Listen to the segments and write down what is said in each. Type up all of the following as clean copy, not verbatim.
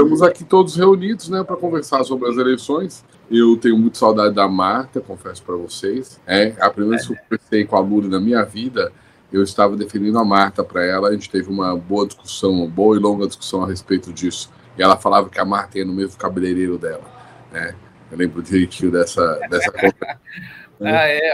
Estamos aqui todos reunidos, né, para conversar sobre as eleições. Eu tenho muita saudade da Marta, confesso para vocês. A primeira vez que eu conversei com a Lula na minha vida, eu estava defendendo a Marta para ela. A gente teve uma boa discussão, uma boa e longa discussão a respeito disso. E ela falava que a Marta ia no mesmo cabeleireiro dela, né? Eu lembro direitinho dessa conversa.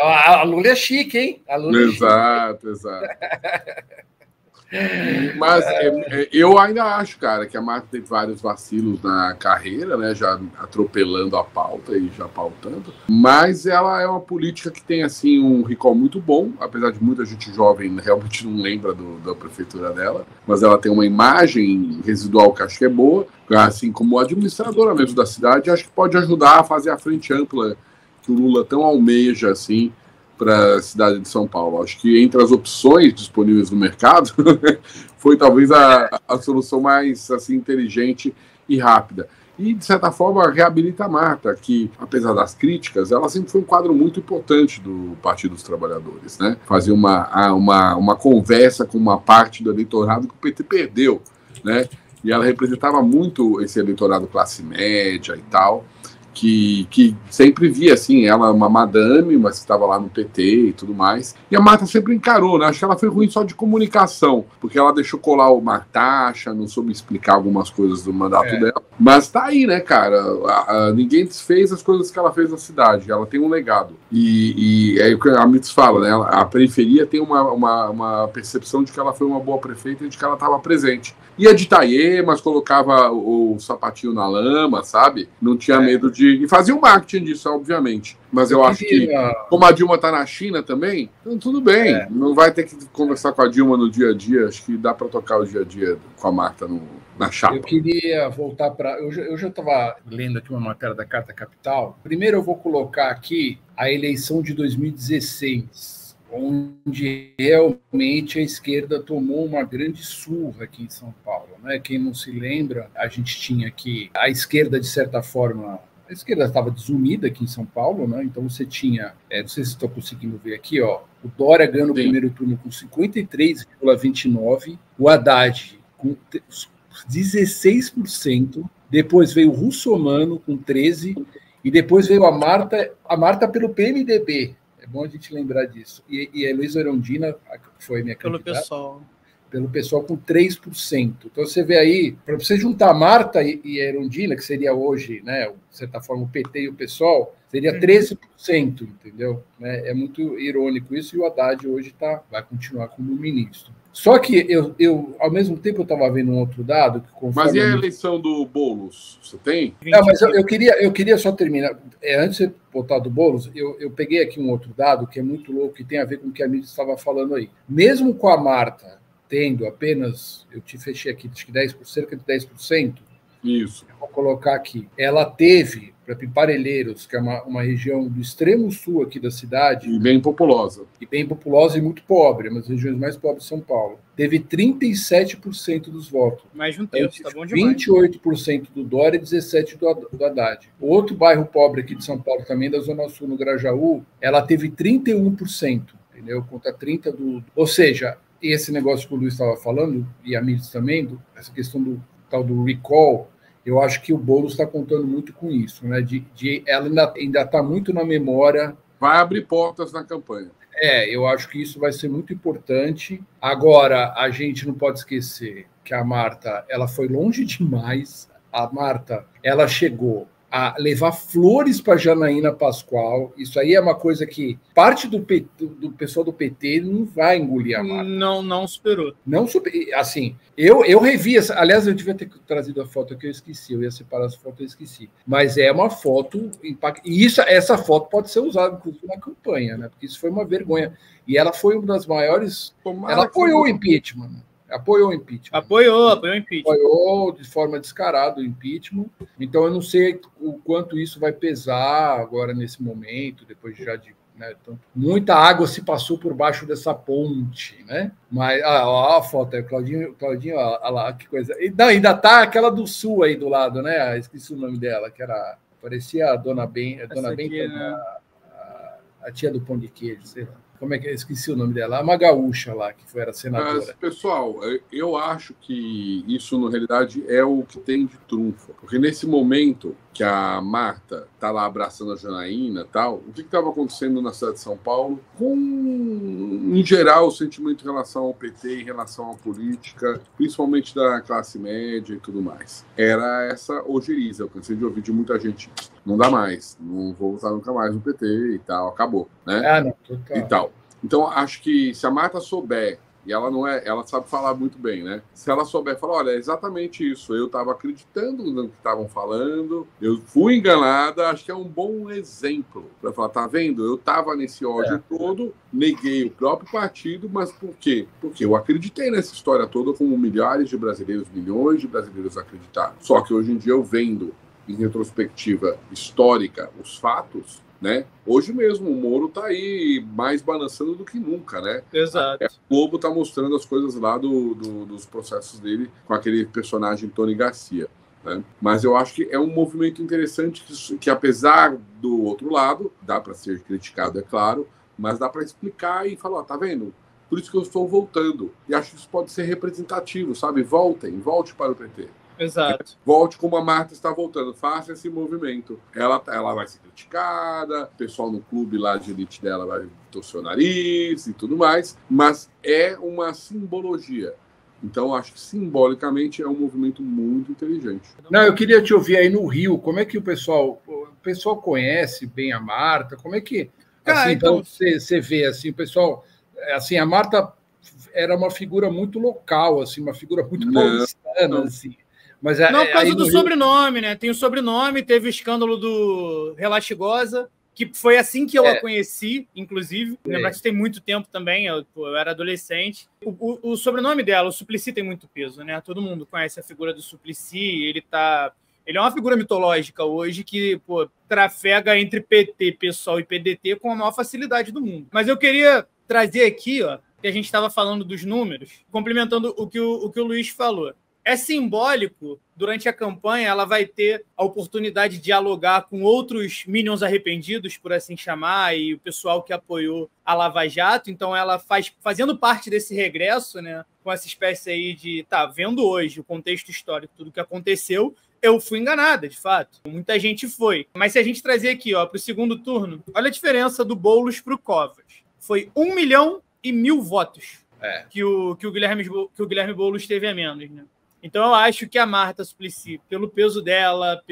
A Lula é chique, hein? A Lula exato. Mas eu ainda acho, cara, que a Marta teve vários vacilos na carreira, né? Já atropelando a pauta e já pautando. Mas ela é uma política que tem, assim, um recall muito bom, apesar de muita gente jovem realmente não lembra da prefeitura dela. Mas ela tem uma imagem residual que acho que é boa, assim como administradora mesmo da cidade. Acho que pode ajudar a fazer a frente ampla que o Lula tão almeja, assim, para a cidade de São Paulo. Acho que entre as opções disponíveis no mercado foi talvez a solução mais assim, inteligente e rápida. E, de certa forma, reabilita a Marta, que, apesar das críticas, ela sempre foi um quadro muito importante do Partido dos Trabalhadores, né? Fazia uma conversa com uma parte do eleitorado que o PT perdeu, né? E ela representava muito esse eleitorado classe média e tal, que sempre via, assim, ela uma madame, mas estava lá no PT e tudo mais. E a Marta sempre encarou, né? Acho que ela foi ruim só de comunicação, porque ela deixou colar uma taxa, não soube explicar algumas coisas do mandato dela. Mas tá aí, né, cara? Ninguém desfez as coisas que ela fez na cidade. Ela tem um legado. E é o que a Mitos fala, né? A periferia tem uma percepção de que ela foi uma boa prefeita e de que ela estava presente. Ia de Itaiê, mas colocava o sapatinho na lama, sabe? Não tinha medo de... E fazia o marketing disso, obviamente. Mas eu acho que, como a Dilma tá na China também, então tudo bem. Não vai ter que conversar com a Dilma no dia a dia. Acho que dá para tocar o dia a dia com a Marta na chapa. Eu queria voltar para... Eu já estava lendo aqui uma matéria da Carta Capital. Primeiro eu vou colocar aqui a eleição de 2016, onde realmente a esquerda tomou uma grande surra aqui em São Paulo, né? Quem não se lembra, a gente tinha aqui a esquerda, de certa forma... A esquerda estava desunida aqui em São Paulo, né? Então você tinha... não sei se estão conseguindo ver aqui, ó. O Dória ganhou no primeiro turno com 53,29%, o Haddad com 16%, depois veio o Russomano com 13%, e depois veio a Marta pelo PMDB. É bom a gente lembrar disso. E a Heloísa Erundina, que foi minha candidata, pelo pessoal com 3%. Então você vê aí, para você juntar a Marta e a Erundina, que seria hoje, né, de certa forma, o PT e o PSOL, seria 13%, entendeu? É muito irônico isso, e o Haddad hoje vai continuar como ministro. Só que eu ao mesmo tempo, eu estava vendo um outro dado... Mas e a eleição do Boulos? Você tem? Não, mas eu queria só terminar. Antes de você botar do Boulos, eu peguei aqui um outro dado que é muito louco, que tem a ver com o que a Mídia estava falando aí. Mesmo com a Marta tendo apenas, eu te fechei aqui, acho que cerca de 10%. Isso. Eu vou colocar aqui. Ela teve, para Parelheiros, que é uma região do extremo sul aqui da cidade. E bem populosa. E muito pobre, uma das regiões mais pobres de São Paulo. Teve 37% dos votos. Mais de um terço, tá bom demais. 28% do Dória e 17% do Haddad. Outro bairro pobre aqui de São Paulo, também da Zona Sul, no Grajaú, ela teve 31%, entendeu? Contra 30% do... Ou seja, esse negócio que o Luiz estava falando, e a Mídia também, essa questão do tal do recall, eu acho que o Boulos está contando muito com isso, né? Ela ainda está muito na memória. Vai abrir portas na campanha. Eu acho que isso vai ser muito importante. Agora, a gente não pode esquecer que a Marta, ela foi longe demais. A Marta, ela chegou a levar flores para Janaína Pascoal. Isso aí é uma coisa que parte do pessoal do PT não vai engolir a Marta. Não superou. Não superou. Assim, eu revi essa. Aliás, eu devia ter trazido a foto que eu esqueci. Eu ia separar essa foto, eu esqueci. Mas é uma foto e essa foto pode ser usada, inclusive, na campanha, né? Porque isso foi uma vergonha. E ela foi uma das maiores. Ela apoiou o impeachment. Apoiou o impeachment. Apoiou o impeachment. Apoiou de forma descarada o impeachment. Então, eu não sei o quanto isso vai pesar agora nesse momento, depois já de... Né, então, muita água se passou por baixo dessa ponte, né? Mas, ó a foto aí, Claudinho, olha lá, que coisa. E, não, ainda tá aquela do Sul aí do lado, né? Esqueci o nome dela, que parecia a Dona Benta, né? a tia do pão de queijo, sei lá. como é que esqueci o nome dela, uma gaúcha lá, que era senadora. Mas, pessoal, eu acho que isso, na realidade, é o que tem de trunfo. Porque nesse momento que a Marta está lá abraçando a Janaína e tal, o que estava acontecendo na cidade de São Paulo, com, em geral, o sentimento em relação ao PT, em relação à política, principalmente da classe média e tudo mais. Era essa ojeriza. Eu cansei de ouvir de muita gente, não dá mais, não vou votar nunca mais no PT e tal, acabou, né? Não, total. E tal. Então, acho que se a Marta souber, e ela não é, ela sabe falar muito bem, né? Se ela souber falar, olha, é exatamente isso, eu estava acreditando no que estavam falando, eu fui enganada, acho que é um bom exemplo para falar, tá vendo? Eu estava nesse ódio todo, neguei o próprio partido, mas por quê? Porque eu acreditei nessa história toda, como milhares de brasileiros, milhões de brasileiros acreditaram. Só que hoje em dia eu vendo, em retrospectiva histórica, os fatos, né? Hoje mesmo o Moro está aí mais balançando do que nunca, né? Exato. O Globo está mostrando as coisas lá dos processos dele com aquele personagem Tony Garcia, né? Mas eu acho que é um movimento interessante que apesar do outro lado, dá para ser criticado, é claro, mas dá para explicar e falar, tá vendo? Por isso que eu estou voltando. E acho que isso pode ser representativo, sabe? Volte para o PT. Exato. Volte como a Marta está voltando, faça esse movimento. Ela vai ser criticada, o pessoal no clube lá de elite dela vai torcer o nariz e tudo mais, mas é uma simbologia. Então, acho que simbolicamente é um movimento muito inteligente. Não, eu queria te ouvir aí no Rio, como é que o pessoal conhece bem a Marta? Como é que, assim, então você vê, assim, o pessoal, assim, a Marta era uma figura muito local, assim, uma figura muito paulistana, assim. Mas não, por causa do sobrenome, né? Tem o sobrenome, teve o escândalo do Relaxigosa, que foi assim que eu a conheci, inclusive. Lembrar que isso tem muito tempo também, eu era adolescente. O sobrenome dela, o Suplicy, tem muito peso, né? Todo mundo conhece a figura do Suplicy, ele é uma figura mitológica hoje que, trafega entre PT, PSOL e PDT com a maior facilidade do mundo. Mas eu queria trazer aqui, que a gente estava falando dos números, complementando o que o Luiz falou. É simbólico, durante a campanha, ela vai ter a oportunidade de dialogar com outros Minions arrependidos, por assim chamar, e o pessoal que apoiou a Lava Jato. Então, ela fazendo parte desse regresso, né, com essa espécie aí de, vendo hoje o contexto histórico, tudo que aconteceu, eu fui enganada, de fato. Muita gente foi. Mas se a gente trazer aqui, para o segundo turno, olha a diferença do Boulos para o Covas. Foi 1.100.000 votos que o Guilherme Boulos teve a menos, né? Então, eu acho que a Marta Suplicy, pelo peso dela,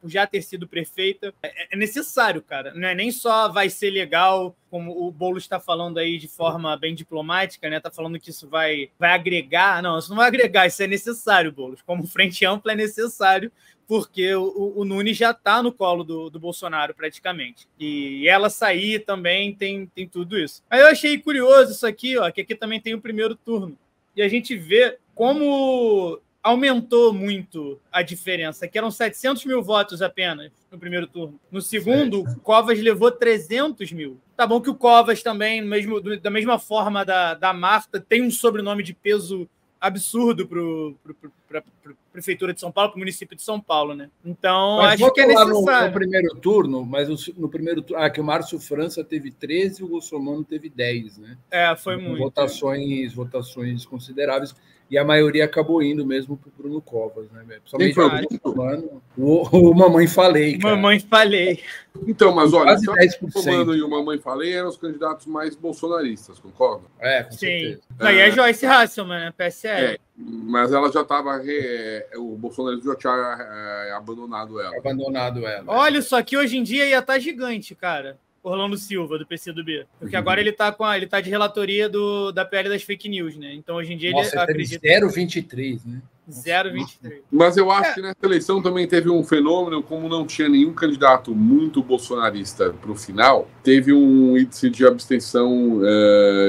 por já ter sido prefeita, é necessário, cara. Não é nem só vai ser legal, como o Boulos está falando aí de forma bem diplomática, né? Está falando que isso vai agregar. Não, isso não vai agregar, isso é necessário, Boulos. Como frente ampla é necessário, porque o Nunes já está no colo do Bolsonaro, praticamente. E ela sair também tem tudo isso. Aí eu achei curioso isso aqui, que aqui também tem o primeiro turno. E a gente vê como aumentou muito a diferença, que eram 700.000 votos apenas no primeiro turno. No segundo, Covas levou 300.000. Tá bom que o Covas também, da mesma forma da Marta, tem um sobrenome de peso absurdo para a Prefeitura de São Paulo, para o município de São Paulo, né? Então, acho que é necessário. No primeiro turno, no primeiro turno, que o Márcio França teve 13 e o Russomano teve 10, né? Foi muito. Votações consideráveis. E a maioria acabou indo mesmo para o Bruno Covas, né? Principalmente o Mamãe Falei, cara. Mamãe Falei. Então, mas olha, quase 10%. O Mano e o Mamãe Falei eram os candidatos mais bolsonaristas, concorda? Com certeza. Sim. Aí é Joyce Hasselman, né? PSL. Mas ela já estava... o bolsonarismo já tinha abandonado ela. Olha, só que hoje em dia ia estar gigante, cara. Orlando Silva, do PCdoB. Porque agora ele tá de relatoria da PL das fake news, né? Então, hoje em dia, ele acredita... 0,23, né? 0,23. Mas eu acho que nessa eleição também teve um fenômeno, como não tinha nenhum candidato muito bolsonarista para o final, teve um índice de abstenção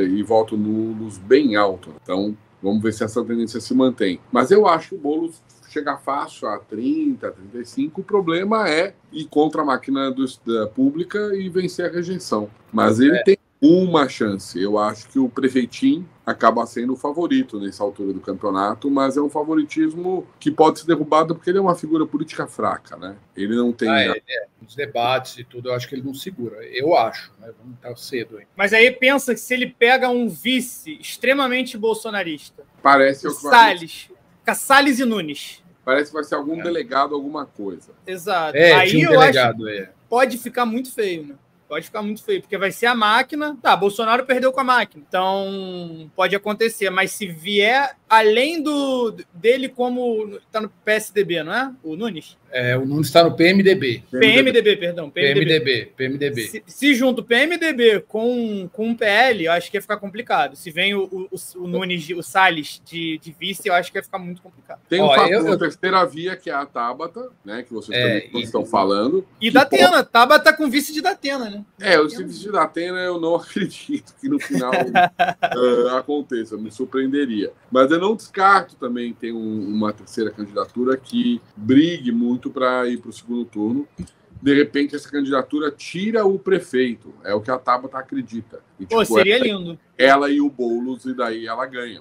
e voto nulos bem alto. Então, vamos ver se essa tendência se mantém. Mas eu acho que o Boulos chega fácil a 30, 35. O problema é ir contra a máquina da pública e vencer a rejeição. Mas ele tem uma chance. Eu acho que o Prefeitinho acaba sendo o favorito nessa altura do campeonato, mas é um favoritismo que pode ser derrubado porque ele é uma figura política fraca, né? Ele não tem... Os debates e tudo, eu acho que ele não segura. Eu acho, né? Vamos estar cedo aí. Mas aí pensa que se ele pega um vice extremamente bolsonarista, parece o Salles, Salles e Nunes. Parece que vai ser algum delegado, alguma coisa. Exato. Aí eu acho pode ficar muito feio, né? Pode ficar muito feio, porque vai ser a máquina. Tá, Bolsonaro perdeu com a máquina. Então, pode acontecer. Mas se vier, além dele como... Tá no PSDB, não é? O Nunes? O Nunes está no PMDB. PMDB, perdão. PMDB. Se junta o PMDB com o PL, eu acho que ia ficar complicado. Se vem o Nunes, o Salles de vice, eu acho que ia ficar muito complicado. Tem uma terceira via, que é a Tabata, né? Que vocês também estão falando. E Datena. Tabata com vice de Datena, né? O vice de Datena eu não acredito que no final aconteça. Me surpreenderia. Mas eu não descarto também ter uma terceira candidatura que brigue muito para ir para o segundo turno. De repente, essa candidatura tira o prefeito. É o que a Tabata acredita. E, seria lindo. Ela e o Boulos, e daí ela ganha.